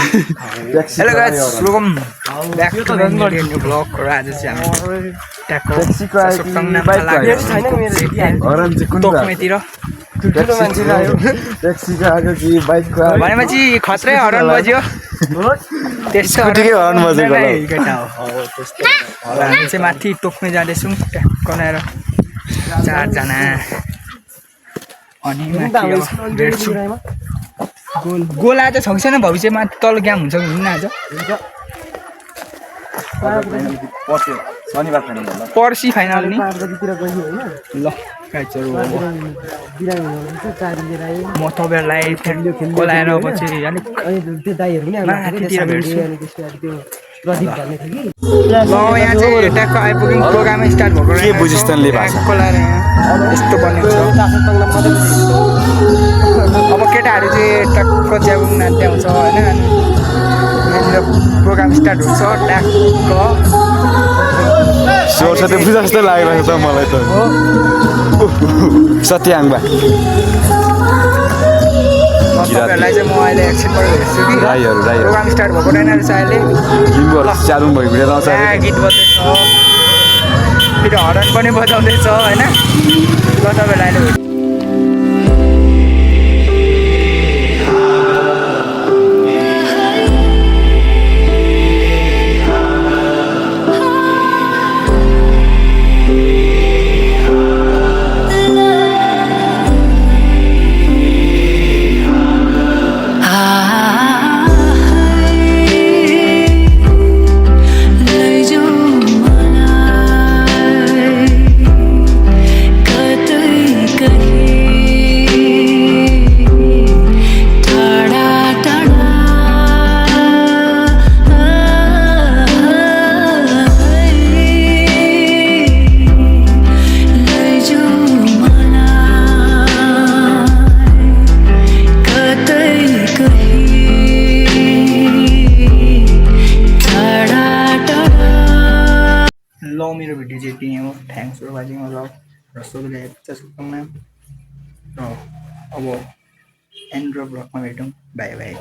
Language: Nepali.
hello guys welcome back to the new blog र आज चाहिँ हामी ट्याकको ससुक्तङ नाममा लागेको तोक्मेतिर ठुलो मान्छे आयो ट्याक्सीको आएको कि बाइकको आयो भनेपछि खत्रै हरन बज्यो त्यस्तो हरन बजेको केटा हो हामी चाहिँ माथि तोक्मे जाँदैछौँ ट्याक बनाएर 4 जना अनि माथि भेट्छु गोल आज छ कि छैन भविष्यमा तल गेम हुन्छ कि हुन्न आज पर्सि फाइनल नि ल गाइजहरु म तपाईहरुलाई बोलाएर पछि अलिक त्यो दाइहरु नि माथितिर भेट्छु ल यहाँ चाहिँ ट्याकको आइपुग्यौँ प्रोग्राम स्टार्ट भएको के बुझिस्तानले भाषा बोलाएर यहाँ यस्तो बनेको छ अब केटाहरू चाहिँ ट्याकको च्याबुङ नाच्दै आउँछ होइन यहाँनिर प्रोग्राम स्टार्ट हुन्छ ट्याकको सरस्वती पूजा जस्तो लागिरहेको छ मलाई त सत्याङ्बा तपाईँहरूलाई चाहिँ म अहिले एकछिनबाट हेर्छु कि प्रोग्राम स्टार्ट भएको रहेन रहेछ अहिले च्यालुङ भइभिडियो आउँछ गीत बज्दैछ फेरि हरन पनि बजाउँदैछ होइन ल तपाईँहरूलाई अहिले मेरो भिडियो चाहिँ यति नै हो थ्याङ्क्स फर वाचिङ लभ र सबैलाई शुभकामना र अब एन्ड ब्लगमा भेटौँ बाई बाई